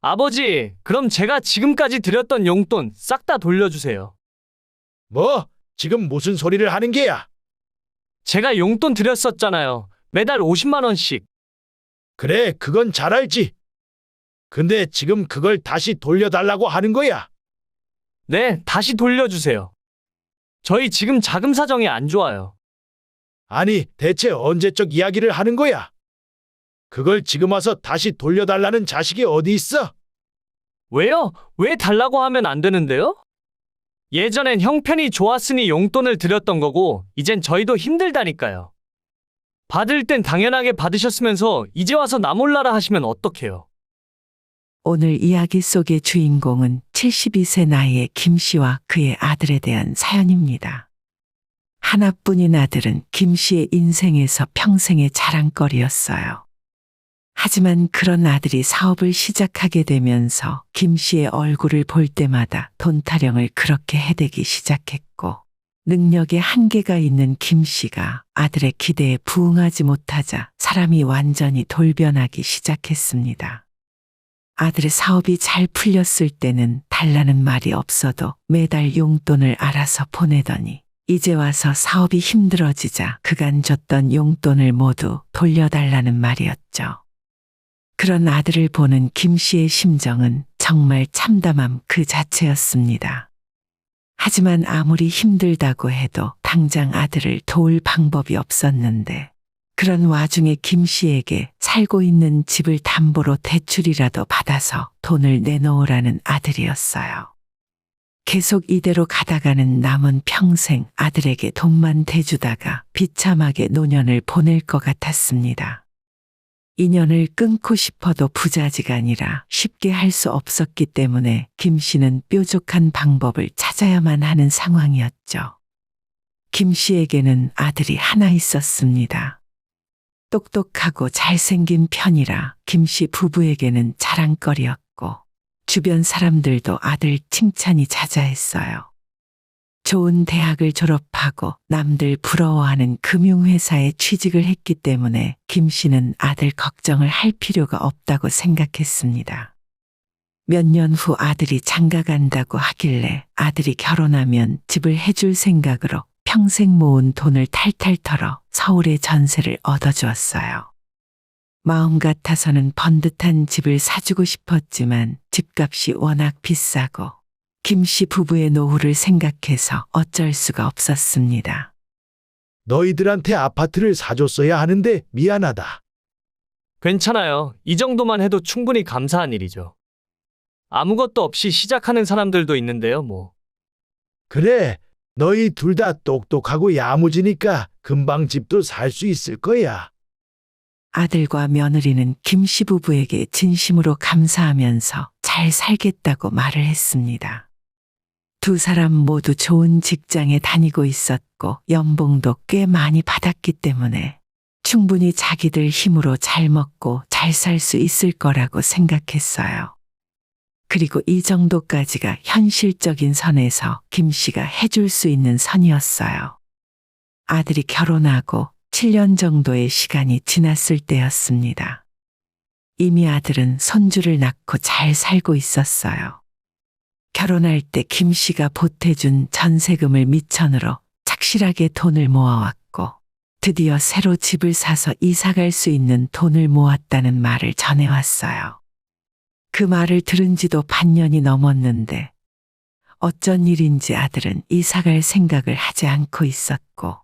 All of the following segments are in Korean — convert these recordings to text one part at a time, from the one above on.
아버지, 그럼 제가 지금까지 드렸던 용돈 싹 다 돌려주세요. 뭐? 지금 무슨 소리를 하는 게야? 제가 용돈 드렸었잖아요. 매달 50만 원씩. 그래, 그건 잘 알지. 근데 지금 그걸 다시 돌려달라고 하는 거야. 네, 다시 돌려주세요. 저희 지금 자금 사정이 안 좋아요. 아니, 대체 언제적 이야기를 하는 거야? 그걸 지금 와서 다시 돌려달라는 자식이 어디 있어? 왜요? 왜 달라고 하면 안 되는데요? 예전엔 형편이 좋았으니 용돈을 드렸던 거고, 이젠 저희도 힘들다니까요. 받을 땐 당연하게 받으셨으면서 이제 와서 나 몰라라 하시면 어떡해요? 오늘 이야기 속의 주인공은 72세 나이의 김 씨와 그의 아들에 대한 사연입니다. 하나뿐인 아들은 김 씨의 인생에서 평생의 자랑거리였어요. 하지만 그런 아들이 사업을 시작하게 되면서 김 씨의 얼굴을 볼 때마다 돈 타령을 그렇게 해대기 시작했고, 능력에 한계가 있는 김 씨가 아들의 기대에 부응하지 못하자 사람이 완전히 돌변하기 시작했습니다. 아들의 사업이 잘 풀렸을 때는 달라는 말이 없어도 매달 용돈을 알아서 보내더니 이제 와서 사업이 힘들어지자 그간 줬던 용돈을 모두 돌려달라는 말이었죠. 그런 아들을 보는 김 씨의 심정은 정말 참담함 그 자체였습니다. 하지만 아무리 힘들다고 해도 당장 아들을 도울 방법이 없었는데, 그런 와중에 김 씨에게 살고 있는 집을 담보로 대출이라도 받아서 돈을 내놓으라는 아들이었어요. 계속 이대로 가다가는 남은 평생 아들에게 돈만 대주다가 비참하게 노년을 보낼 것 같았습니다. 인연을 끊고 싶어도 부자지간이라 쉽게 할 수 없었기 때문에 김 씨는 뾰족한 방법을 찾아야만 하는 상황이었죠. 김 씨에게는 아들이 하나 있었습니다. 똑똑하고 잘생긴 편이라 김 씨 부부에게는 자랑거리였고, 주변 사람들도 아들 칭찬이 자자했어요. 좋은 대학을 졸업하고 남들 부러워하는 금융회사에 취직을 했기 때문에 김 씨는 아들 걱정을 할 필요가 없다고 생각했습니다. 몇 년 후 아들이 장가 간다고 하길래 아들이 결혼하면 집을 해줄 생각으로 평생 모은 돈을 탈탈 털어 서울에 전세를 얻어주었어요. 마음 같아서는 번듯한 집을 사주고 싶었지만 집값이 워낙 비싸고 김 씨 부부의 노후를 생각해서 어쩔 수가 없었습니다. 너희들한테 아파트를 사줬어야 하는데 미안하다. 괜찮아요. 이 정도만 해도 충분히 감사한 일이죠. 아무것도 없이 시작하는 사람들도 있는데요, 뭐. 그래, 너희 둘 다 똑똑하고 야무지니까 금방 집도 살 수 있을 거야. 아들과 며느리는 김 씨 부부에게 진심으로 감사하면서 잘 살겠다고 말을 했습니다. 두 사람 모두 좋은 직장에 다니고 있었고 연봉도 꽤 많이 받았기 때문에 충분히 자기들 힘으로 잘 먹고 잘 살 수 있을 거라고 생각했어요. 그리고 이 정도까지가 현실적인 선에서 김 씨가 해줄 수 있는 선이었어요. 아들이 결혼하고 7년 정도의 시간이 지났을 때였습니다. 이미 아들은 손주를 낳고 잘 살고 있었어요. 결혼할 때 김 씨가 보태준 전세금을 미천으로 착실하게 돈을 모아왔고, 드디어 새로 집을 사서 이사 갈 수 있는 돈을 모았다는 말을 전해왔어요. 그 말을 들은 지도 반년이 넘었는데 어쩐 일인지 아들은 이사 갈 생각을 하지 않고 있었고,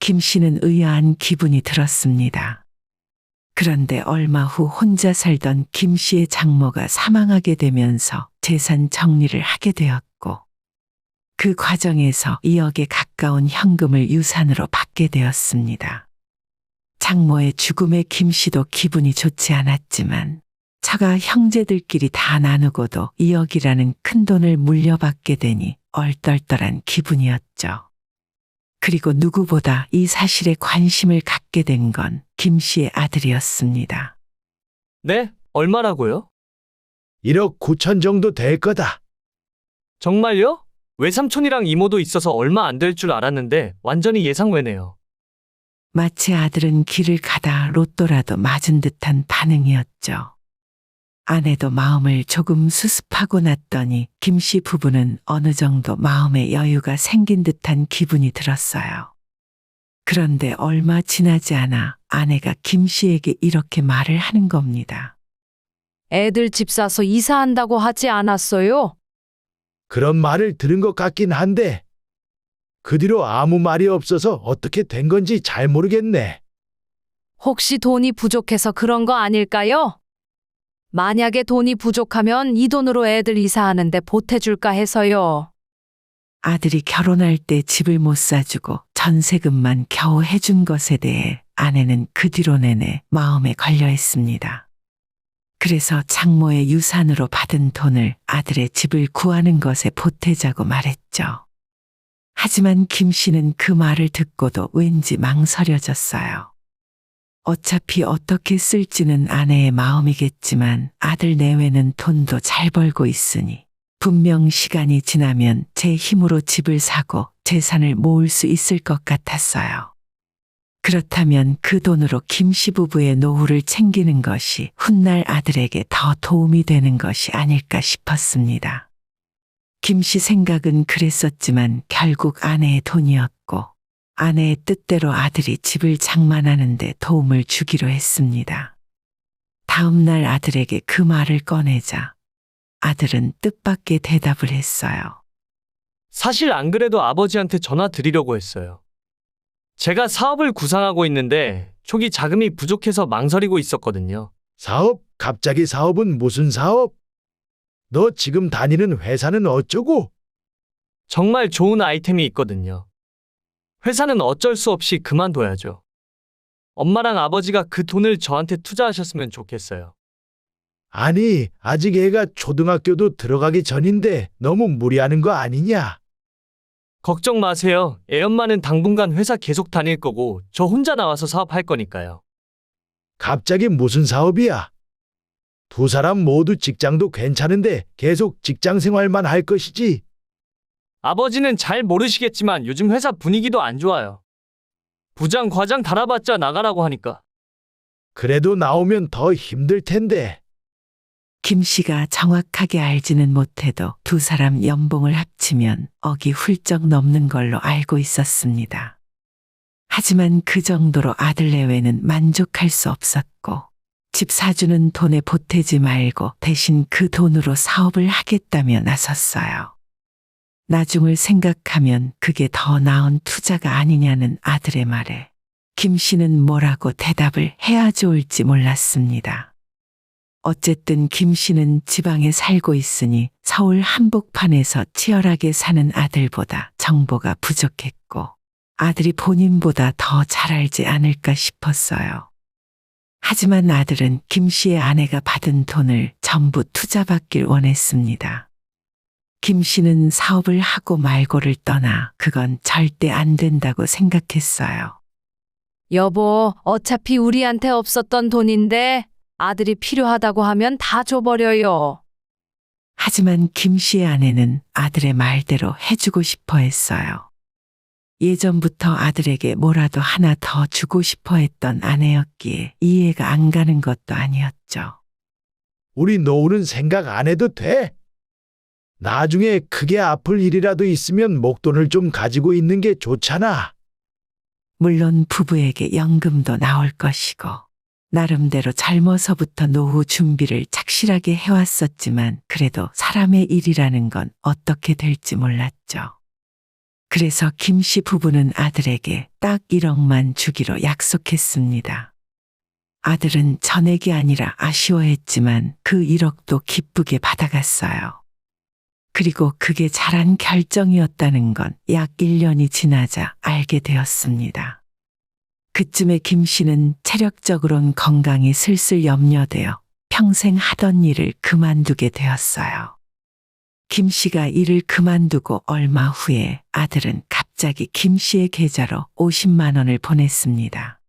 김 씨는 의아한 기분이 들었습니다. 그런데 얼마 후 혼자 살던 김 씨의 장모가 사망하게 되면서 재산 정리를 하게 되었고, 그 과정에서 2억에 가까운 현금을 유산으로 받게 되었습니다. 장모의 죽음에 김 씨도 기분이 좋지 않았지만 처가 형제들끼리 다 나누고도 2억이라는 큰 돈을 물려받게 되니 얼떨떨한 기분이었죠. 그리고 누구보다 이 사실에 관심을 갖게 된 건 김 씨의 아들이었습니다. 네? 얼마라고요? 1억 9천 정도 될 거다. 정말요? 외삼촌이랑 이모도 있어서 얼마 안 될 줄 알았는데 완전히 예상 외네요. 마치 아들은 길을 가다 로또라도 맞은 듯한 반응이었죠. 아내도 마음을 조금 수습하고 났더니 김 씨 부부는 어느 정도 마음의 여유가 생긴 듯한 기분이 들었어요. 그런데 얼마 지나지 않아 아내가 김 씨에게 이렇게 말을 하는 겁니다. 애들 집 사서 이사한다고 하지 않았어요? 그런 말을 들은 것 같긴 한데 그 뒤로 아무 말이 없어서 어떻게 된 건지 잘 모르겠네. 혹시 돈이 부족해서 그런 거 아닐까요? 만약에 돈이 부족하면 이 돈으로 애들 이사하는데 보태줄까 해서요. 아들이 결혼할 때 집을 못 사주고 전세금만 겨우 해준 것에 대해 아내는 그 뒤로 내내 마음에 걸려 했습니다. 그래서 장모의 유산으로 받은 돈을 아들의 집을 구하는 것에 보태자고 말했죠. 하지만 김 씨는 그 말을 듣고도 왠지 망설여졌어요. 어차피 어떻게 쓸지는 아내의 마음이겠지만 아들 내외는 돈도 잘 벌고 있으니 분명 시간이 지나면 제 힘으로 집을 사고 재산을 모을 수 있을 것 같았어요. 그렇다면 그 돈으로 김 씨 부부의 노후를 챙기는 것이 훗날 아들에게 더 도움이 되는 것이 아닐까 싶었습니다. 김 씨 생각은 그랬었지만 결국 아내의 돈이었고 아내의 뜻대로 아들이 집을 장만하는데 도움을 주기로 했습니다. 다음 날 아들에게 그 말을 꺼내자 아들은 뜻밖의 대답을 했어요. 사실 안 그래도 아버지한테 전화 드리려고 했어요. 제가 사업을 구상하고 있는데 초기 자금이 부족해서 망설이고 있었거든요. 사업? 갑자기 사업은 무슨 사업? 너 지금 다니는 회사는 어쩌고? 정말 좋은 아이템이 있거든요. 회사는 어쩔 수 없이 그만둬야죠. 엄마랑 아버지가 그 돈을 저한테 투자하셨으면 좋겠어요. 아니, 아직 애가 초등학교도 들어가기 전인데 너무 무리하는 거 아니냐? 걱정 마세요. 애 엄마는 당분간 회사 계속 다닐 거고 저 혼자 나와서 사업할 거니까요. 갑자기 무슨 사업이야? 두 사람 모두 직장도 괜찮은데 계속 직장 생활만 할 것이지. 아버지는 잘 모르시겠지만 요즘 회사 분위기도 안 좋아요. 부장, 과장 달아봤자 나가라고 하니까. 그래도 나오면 더 힘들 텐데. 김 씨가 정확하게 알지는 못해도 두 사람 연봉을 합치면 억이 훌쩍 넘는 걸로 알고 있었습니다. 하지만 그 정도로 아들 내외는 만족할 수 없었고 집 사주는 돈에 보태지 말고 대신 그 돈으로 사업을 하겠다며 나섰어요. 나중을 생각하면 그게 더 나은 투자가 아니냐는 아들의 말에 김 씨는 뭐라고 대답을 해야 좋을지 몰랐습니다. 어쨌든 김 씨는 지방에 살고 있으니 서울 한복판에서 치열하게 사는 아들보다 정보가 부족했고 아들이 본인보다 더 잘 알지 않을까 싶었어요. 하지만 아들은 김 씨의 아내가 받은 돈을 전부 투자받길 원했습니다. 김 씨는 사업을 하고 말고를 떠나 그건 절대 안 된다고 생각했어요. 여보, 어차피 우리한테 없었던 돈인데 아들이 필요하다고 하면 다 줘버려요. 하지만 김 씨의 아내는 아들의 말대로 해주고 싶어 했어요. 예전부터 아들에게 뭐라도 하나 더 주고 싶어 했던 아내였기에 이해가 안 가는 것도 아니었죠. 우리 노후는 생각 안 해도 돼. 나중에 크게 아플 일이라도 있으면 목돈을 좀 가지고 있는 게 좋잖아. 물론 부부에게 연금도 나올 것이고 나름대로 젊어서부터 노후 준비를 착실하게 해왔었지만 그래도 사람의 일이라는 건 어떻게 될지 몰랐죠. 그래서 김 씨 부부는 아들에게 딱 1억만 주기로 약속했습니다. 아들은 전액이 아니라 아쉬워했지만 그 1억도 기쁘게 받아갔어요. 그리고 그게 잘한 결정이었다는 건 약 1년이 지나자 알게 되었습니다. 그쯤에 김 씨는 체력적으론 건강이 슬슬 염려되어 평생 하던 일을 그만두게 되었어요. 김 씨가 일을 그만두고 얼마 후에 아들은 갑자기 김 씨의 계좌로 50만 원을 보냈습니다.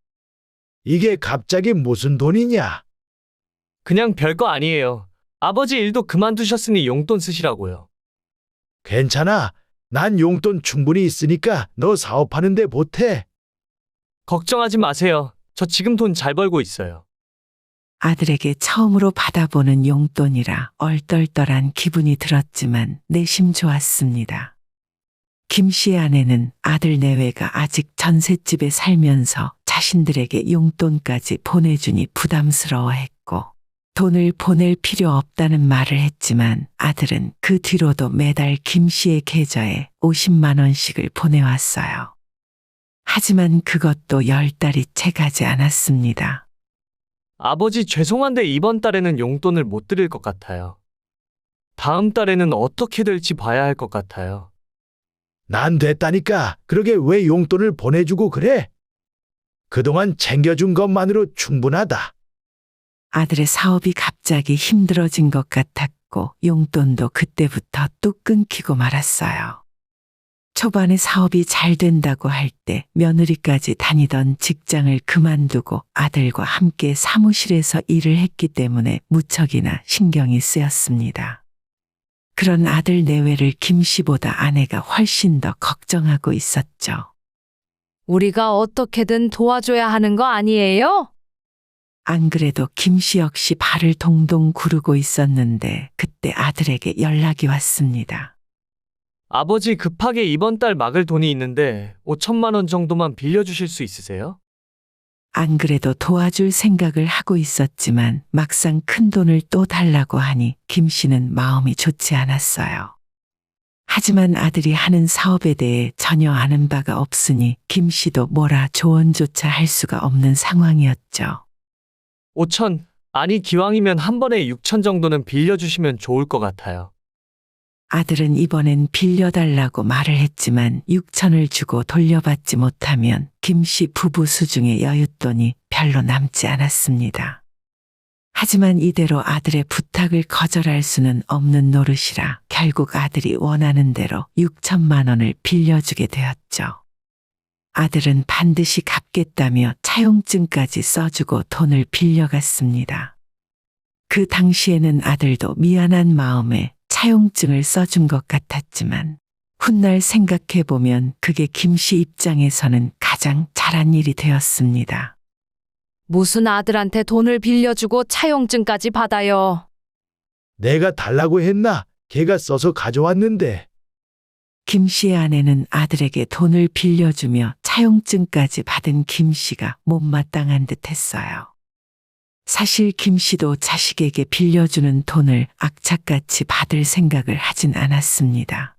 이게 갑자기 무슨 돈이냐? 그냥 별거 아니에요. 아버지 일도 그만두셨으니 용돈 쓰시라고요. 괜찮아. 난 용돈 충분히 있으니까 너 사업하는데 보태. 걱정하지 마세요. 저 지금 돈 잘 벌고 있어요. 아들에게 처음으로 받아보는 용돈이라 얼떨떨한 기분이 들었지만 내심 좋았습니다. 김 씨의 아내는 아들 내외가 아직 전셋집에 살면서 자신들에게 용돈까지 보내주니 부담스러워했고 돈을 보낼 필요 없다는 말을 했지만 아들은 그 뒤로도 매달 김 씨의 계좌에 50만 원씩을 보내왔어요. 하지만 그것도 10달이 채 가지 않았습니다. 아버지 죄송한데 이번 달에는 용돈을 못 드릴 것 같아요. 다음 달에는 어떻게 될지 봐야 할 것 같아요. 난 됐다니까. 그러게 왜 용돈을 보내주고 그래? 그동안 챙겨준 것만으로 충분하다. 아들의 사업이 갑자기 힘들어진 것 같았고 용돈도 그때부터 뚝 끊기고 말았어요. 초반에 사업이 잘 된다고 할 때 며느리까지 다니던 직장을 그만두고 아들과 함께 사무실에서 일을 했기 때문에 무척이나 신경이 쓰였습니다. 그런 아들 내외를 김 씨보다 아내가 훨씬 더 걱정하고 있었죠. 우리가 어떻게든 도와줘야 하는 거 아니에요? 안 그래도 김 씨 역시 발을 동동 구르고 있었는데 그때 아들에게 연락이 왔습니다. 아버지 급하게 이번 달 막을 돈이 있는데 5천만 원 정도만 빌려주실 수 있으세요? 안 그래도 도와줄 생각을 하고 있었지만 막상 큰 돈을 또 달라고 하니 김 씨는 마음이 좋지 않았어요. 하지만 아들이 하는 사업에 대해 전혀 아는 바가 없으니 김 씨도 뭐라 조언조차 할 수가 없는 상황이었죠. 5천, 아니 기왕이면 한 번에 6천 정도는 빌려주시면 좋을 것 같아요. 아들은 이번엔 빌려달라고 말을 했지만 6천을 주고 돌려받지 못하면 김 씨 부부 수중에 여윳돈이 별로 남지 않았습니다. 하지만 이대로 아들의 부탁을 거절할 수는 없는 노릇이라 결국 아들이 원하는 대로 6천만 원을 빌려주게 되었죠. 아들은 반드시 갚겠다며 차용증까지 써주고 돈을 빌려갔습니다. 그 당시에는 아들도 미안한 마음에 차용증을 써준 것 같았지만 훗날 생각해보면 그게 김 씨 입장에서는 가장 잘한 일이 되었습니다. 무슨 아들한테 돈을 빌려주고 차용증까지 받아요. 내가 달라고 했나? 걔가 써서 가져왔는데. 김 씨의 아내는 아들에게 돈을 빌려주며 차용증까지 받은 김 씨가 못마땅한 듯 했어요. 사실 김 씨도 자식에게 빌려주는 돈을 악착같이 받을 생각을 하진 않았습니다.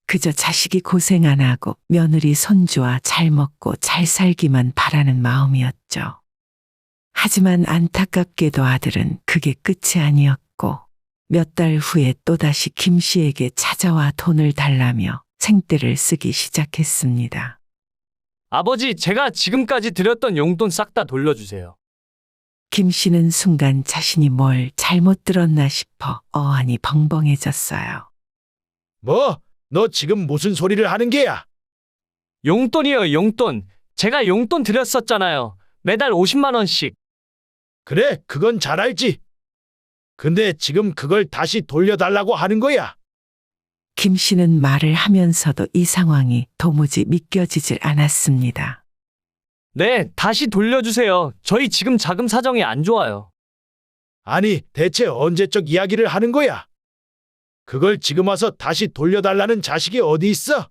그저 자식이 고생 안 하고 며느리 손주와 잘 먹고 잘 살기만 바라는 마음이었죠. 하지만 안타깝게도 아들은 그게 끝이 아니었고 몇 달 후에 또다시 김 씨에게 찾아와 돈을 달라며 생떼를 쓰기 시작했습니다. 아버지, 제가 지금까지 드렸던 용돈 싹 다 돌려주세요. 김 씨는 순간 자신이 뭘 잘못 들었나 싶어 어안이 벙벙해졌어요. 뭐? 너 지금 무슨 소리를 하는 게야? 용돈이요, 용돈. 제가 용돈 드렸었잖아요. 매달 50만 원씩. 그래, 그건 잘 알지. 근데 지금 그걸 다시 돌려달라고 하는 거야. 김 씨는 말을 하면서도 이 상황이 도무지 믿겨지질 않았습니다. 네, 다시 돌려주세요. 저희 지금 자금 사정이 안 좋아요. 아니, 대체 언제적 이야기를 하는 거야? 그걸 지금 와서 다시 돌려달라는 자식이 어디 있어?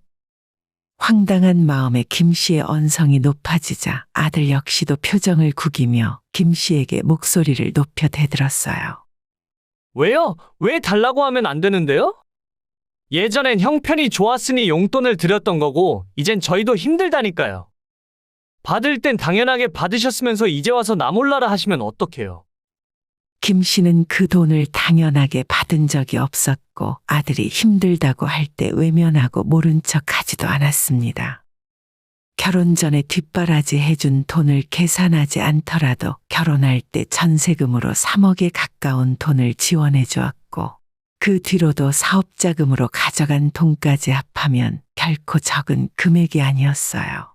황당한 마음에 김 씨의 언성이 높아지자 아들 역시도 표정을 구기며 김 씨에게 목소리를 높여 대들었어요. 왜요? 왜 달라고 하면 안 되는데요? 예전엔 형편이 좋았으니 용돈을 드렸던 거고 이젠 저희도 힘들다니까요. 받을 땐 당연하게 받으셨으면서 이제 와서 나 몰라라 하시면 어떡해요? 김 씨는 그 돈을 당연하게 받은 적이 없었고 아들이 힘들다고 할 때 외면하고 모른 척 하지도 않았습니다. 결혼 전에 뒷바라지 해준 돈을 계산하지 않더라도 결혼할 때 전세금으로 3억에 가까운 돈을 지원해 주었고 그 뒤로도 사업자금으로 가져간 돈까지 합하면 결코 적은 금액이 아니었어요.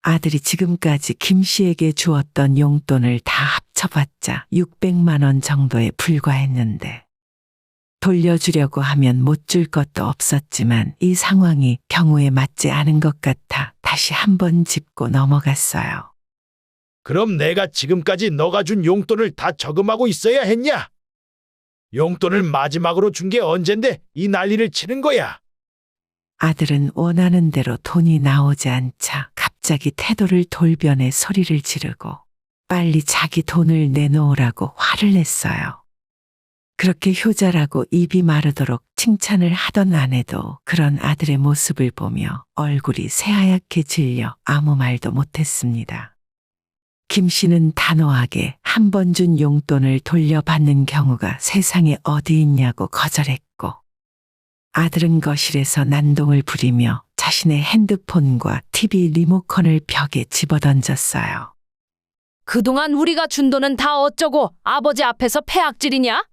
아들이 지금까지 김 씨에게 주었던 용돈을 다 합쳐봤자 600만 원 정도에 불과했는데 돌려주려고 하면 못 줄 것도 없었지만 이 상황이 경우에 맞지 않은 것 같아 다시 한번 짚고 넘어갔어요. 그럼 내가 지금까지 너가 준 용돈을 다 저금하고 있어야 했냐? 용돈을 마지막으로 준 게 언젠데 이 난리를 치는 거야. 아들은 원하는 대로 돈이 나오지 않자 갑자기 태도를 돌변해 소리를 지르고 빨리 자기 돈을 내놓으라고 화를 냈어요. 그렇게 효자라고 입이 마르도록 칭찬을 하던 아내도 그런 아들의 모습을 보며 얼굴이 새하얗게 질려 아무 말도 못했습니다. 김 씨는 단호하게 한 번 준 용돈을 돌려받는 경우가 세상에 어디 있냐고 거절했고, 아들은 거실에서 난동을 부리며 자신의 핸드폰과 TV 리모컨을 벽에 집어던졌어요. 그동안 우리가 준 돈은 다 어쩌고 아버지 앞에서 패악질이냐?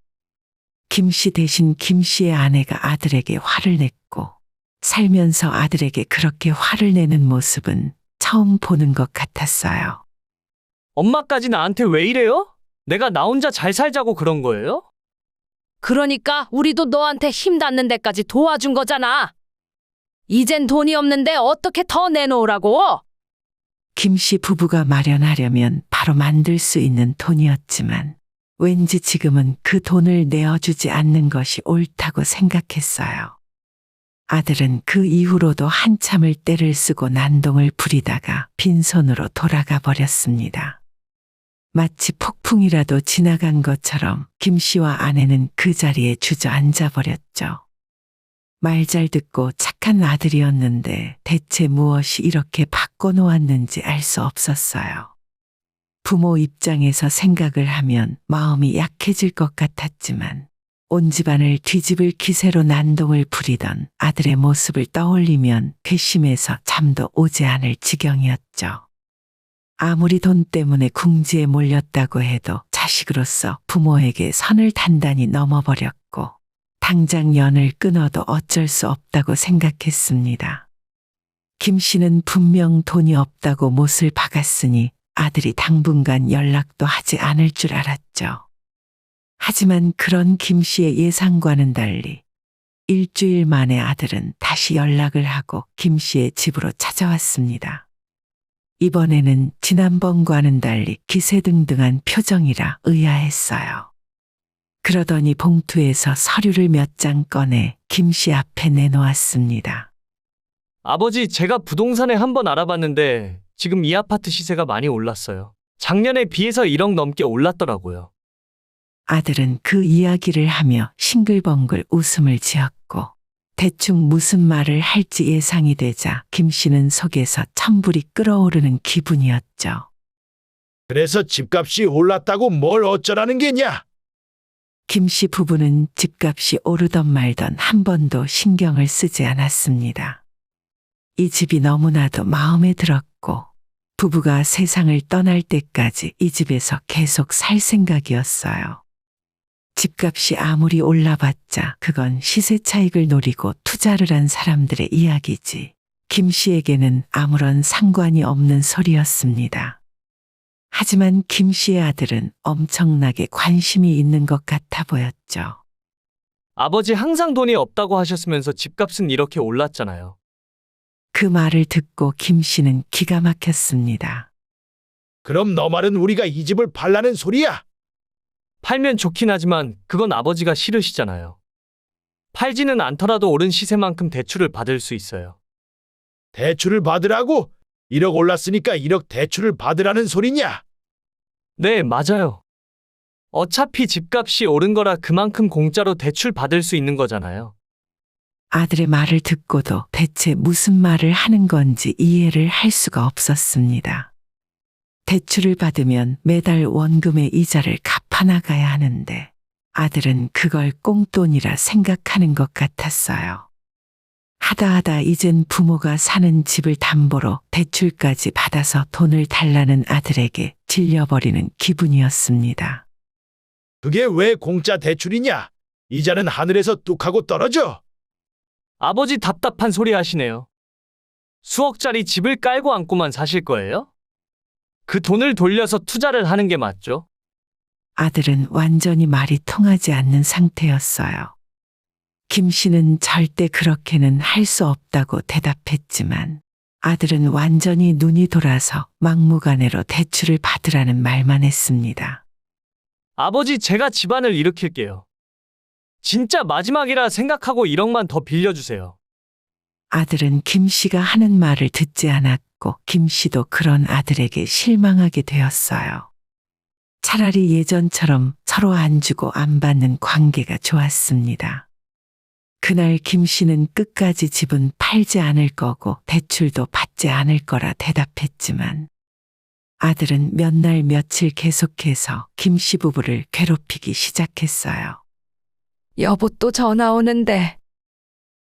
김 씨 대신 김 씨의 아내가 아들에게 화를 냈고, 살면서 아들에게 그렇게 화를 내는 모습은 처음 보는 것 같았어요. 엄마까지 나한테 왜 이래요? 내가 나 혼자 잘 살자고 그런 거예요? 그러니까 우리도 너한테 힘 닿는 데까지 도와준 거잖아. 이젠 돈이 없는데 어떻게 더 내놓으라고? 김 씨 부부가 마련하려면 바로 만들 수 있는 돈이었지만 왠지 지금은 그 돈을 내어주지 않는 것이 옳다고 생각했어요. 아들은 그 이후로도 한참을 떼를 쓰고 난동을 부리다가 빈손으로 돌아가 버렸습니다. 마치 폭풍이라도 지나간 것처럼 김 씨와 아내는 그 자리에 주저앉아 버렸죠. 말 잘 듣고 착한 아들이었는데 대체 무엇이 이렇게 바꿔놓았는지 알 수 없었어요. 부모 입장에서 생각을 하면 마음이 약해질 것 같았지만 온 집안을 뒤집을 기세로 난동을 부리던 아들의 모습을 떠올리면 괘씸해서 잠도 오지 않을 지경이었죠. 아무리 돈 때문에 궁지에 몰렸다고 해도 자식으로서 부모에게 선을 단단히 넘어버렸고 당장 연을 끊어도 어쩔 수 없다고 생각했습니다. 김 씨는 분명 돈이 없다고 못을 박았으니 아들이 당분간 연락도 하지 않을 줄 알았죠. 하지만 그런 김 씨의 예상과는 달리 일주일 만에 아들은 다시 연락을 하고 김 씨의 집으로 찾아왔습니다. 이번에는 지난번과는 달리 기세등등한 표정이라 의아했어요. 그러더니 봉투에서 서류를 몇 장 꺼내 김 씨 앞에 내놓았습니다. 아버지, 제가 부동산에 한번 알아봤는데 지금 이 아파트 시세가 많이 올랐어요. 작년에 비해서 1억 넘게 올랐더라고요. 아들은 그 이야기를 하며 싱글벙글 웃음을 지었고 대충 무슨 말을 할지 예상이 되자 김 씨는 속에서 천불이 끓어오르는 기분이었죠. 그래서 집값이 올랐다고 뭘 어쩌라는 게냐? 김 씨 부부는 집값이 오르던 말던 한 번도 신경을 쓰지 않았습니다. 이 집이 너무나도 마음에 들었고 부부가 세상을 떠날 때까지 이 집에서 계속 살 생각이었어요. 집값이 아무리 올라봤자 그건 시세 차익을 노리고 투자를 한 사람들의 이야기지 김 씨에게는 아무런 상관이 없는 소리였습니다. 하지만 김 씨의 아들은 엄청나게 관심이 있는 것 같아 보였죠. 아버지 항상 돈이 없다고 하셨으면서 집값은 이렇게 올랐잖아요. 그 말을 듣고 김 씨는 기가 막혔습니다. 그럼 너 말은 우리가 이 집을 팔라는 소리야? 팔면 좋긴 하지만 그건 아버지가 싫으시잖아요. 팔지는 않더라도 오른 시세만큼 대출을 받을 수 있어요. 대출을 받으라고? 1억 올랐으니까 1억 대출을 받으라는 소리냐? 네, 맞아요. 어차피 집값이 오른 거라 그만큼 공짜로 대출 받을 수 있는 거잖아요. 아들의 말을 듣고도 대체 무슨 말을 하는 건지 이해를 할 수가 없었습니다. 대출을 받으면 매달 원금의 이자를 갚아나가야 하는데 아들은 그걸 꽁돈이라 생각하는 것 같았어요. 하다 이젠 부모가 사는 집을 담보로 대출까지 받아서 돈을 달라는 아들에게 질려버리는 기분이었습니다. 그게 왜 공짜 대출이냐? 이자는 하늘에서 뚝 하고 떨어져. 아버지 답답한 소리 하시네요. 수억짜리 집을 깔고 앉고만 사실 거예요? 그 돈을 돌려서 투자를 하는 게 맞죠? 아들은 완전히 말이 통하지 않는 상태였어요. 김 씨는 절대 그렇게는 할 수 없다고 대답했지만 아들은 완전히 눈이 돌아서 막무가내로 대출을 받으라는 말만 했습니다. 아버지, 제가 집안을 일으킬게요. 진짜 마지막이라 생각하고 1억만 더 빌려주세요. 아들은 김 씨가 하는 말을 듣지 않았고 김 씨도 그런 아들에게 실망하게 되었어요. 차라리 예전처럼 서로 안 주고 안 받는 관계가 좋았습니다. 그날 김 씨는 끝까지 집은 팔지 않을 거고 대출도 받지 않을 거라 대답했지만 아들은 몇 날 며칠 계속해서 김 씨 부부를 괴롭히기 시작했어요. 여보 또 전화 오는데.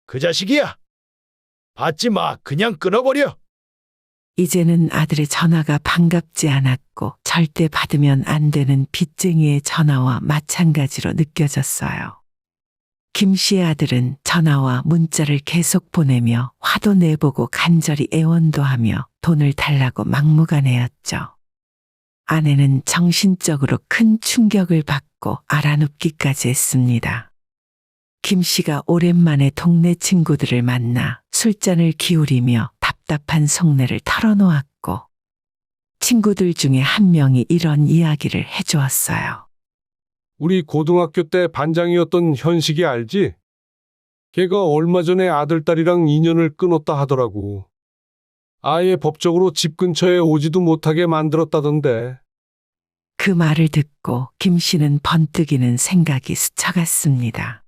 그 자식이야. 받지 마. 그냥 끊어버려. 이제는 아들의 전화가 반갑지 않았고 절대 받으면 안 되는 빚쟁이의 전화와 마찬가지로 느껴졌어요. 김 씨의 아들은 전화와 문자를 계속 보내며 화도 내보고 간절히 애원도 하며 돈을 달라고 막무가내였죠. 아내는 정신적으로 큰 충격을 받고 알아눕기까지 했습니다. 김 씨가 오랜만에 동네 친구들을 만나 술잔을 기울이며 답답한 속내를 털어놓았고 친구들 중에 한 명이 이런 이야기를 해주었어요. 우리 고등학교 때 반장이었던 현식이 알지? 걔가 얼마 전에 아들딸이랑 인연을 끊었다 하더라고. 아예 법적으로 집 근처에 오지도 못하게 만들었다던데. 그 말을 듣고 김 씨는 번뜩이는 생각이 스쳐갔습니다.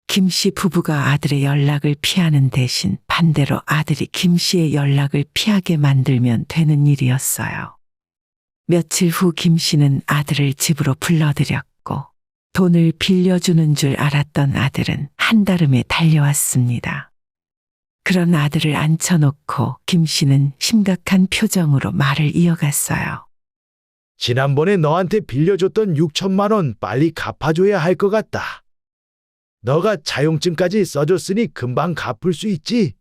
김 씨 부부가 아들의 연락을 피하는 대신 반대로 아들이 김 씨의 연락을 피하게 만들면 되는 일이었어요. 며칠 후 김 씨는 아들을 집으로 불러들였고 돈을 빌려주는 줄 알았던 아들은 한달음에 달려왔습니다. 그런 아들을 앉혀놓고 김 씨는 심각한 표정으로 말을 이어갔어요. 지난번에 너한테 빌려줬던 6천만 원 빨리 갚아줘야 할 것 같다. 너가 차용증까지 써줬으니 금방 갚을 수 있지?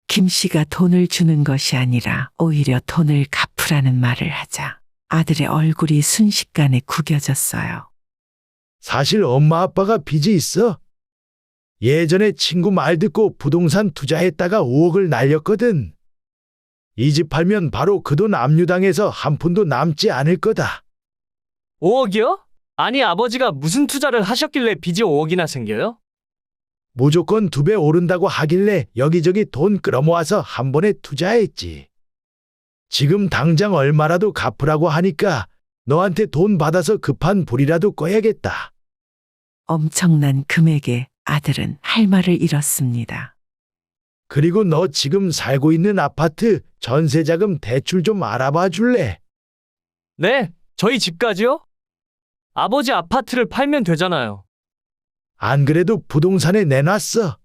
김 씨가 돈을 주는 것이 아니라 오히려 돈을 갚으라는 말을 하자 아들의 얼굴이 순식간에 구겨졌어요. 사실 엄마 아빠가 빚이 있어. 예전에 친구 말 듣고 부동산 투자했다가 5억을 날렸거든. 이 집 팔면 바로 그 돈 압류당해서 한 푼도 남지 않을 거다. 5억이요? 아니, 아버지가 무슨 투자를 하셨길래 빚이 5억이나 생겨요? 무조건 2배 오른다고 하길래 여기저기 돈 끌어모아서 한 번에 투자했지. 지금 당장 얼마라도 갚으라고 하니까 너한테 돈 받아서 급한 불이라도 꺼야겠다. 엄청난 금액에 아들은 할 말을 잃었습니다. 그리고 너 지금 살고 있는 아파트 전세자금 대출 좀 알아봐 줄래? 네, 저희 집까지요? 아버지 아파트를 팔면 되잖아요. 안 그래도 부동산에 내놨어.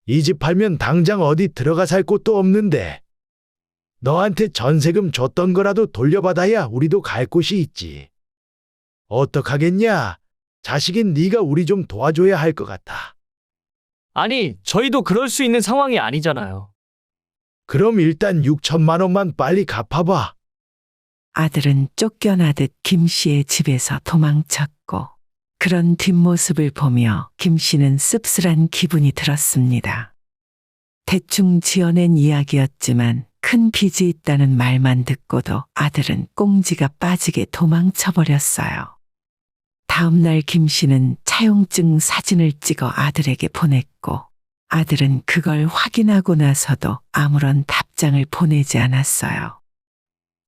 이 집 팔면 당장 어디 들어가 살 곳도 없는데. 너한테 전세금 줬던 거라도 돌려받아야 우리도 갈 곳이 있지. 어떡하겠냐? 자식인 네가 우리 좀 도와줘야 할 것 같아. 아니, 저희도 그럴 수 있는 상황이 아니잖아요. 그럼 일단 6천만 원만 빨리 갚아봐. 아들은 쫓겨나듯 김 씨의 집에서 도망쳤고 그런 뒷모습을 보며 김 씨는 씁쓸한 기분이 들었습니다. 대충 지어낸 이야기였지만 큰 빚이 있다는 말만 듣고도 아들은 꽁지가 빠지게 도망쳐버렸어요. 다음 날 김 씨는 차용증 사진을 찍어 아들에게 보냈고 아들은 그걸 확인하고 나서도 아무런 답장을 보내지 않았어요.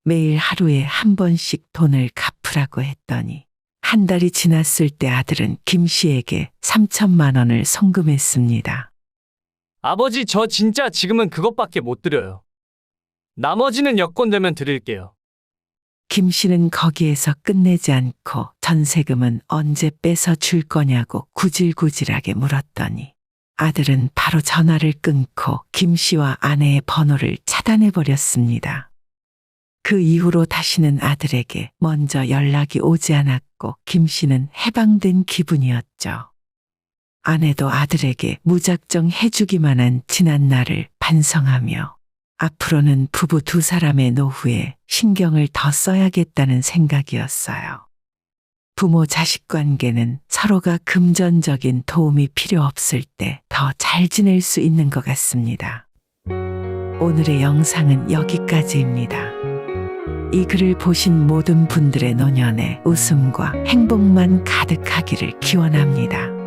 매일 하루에 한 번씩 돈을 갚으라고 했더니 한 달이 지났을 때 아들은 김 씨에게 3천만 원을 송금했습니다. 아버지, 저 진짜 지금은 그것밖에 못 드려요. 나머지는 여권 되면 드릴게요. 김 씨는 거기에서 끝내지 않고 전세금은 언제 빼서 줄 거냐고 구질구질하게 물었더니 아들은 바로 전화를 끊고 김 씨와 아내의 번호를 차단해버렸습니다. 그 이후로 다시는 아들에게 먼저 연락이 오지 않았고 김 씨는 해방된 기분이었죠. 아내도 아들에게 무작정 해주기만 한 지난 날을 반성하며 앞으로는 부부 두 사람의 노후에 신경을 더 써야겠다는 생각이었어요. 부모 자식 관계는 서로가 금전적인 도움이 필요 없을 때 더 잘 지낼 수 있는 것 같습니다. 오늘의 영상은 여기까지입니다. 이 글을 보신 모든 분들의 노년에 웃음과 행복만 가득하기를 기원합니다.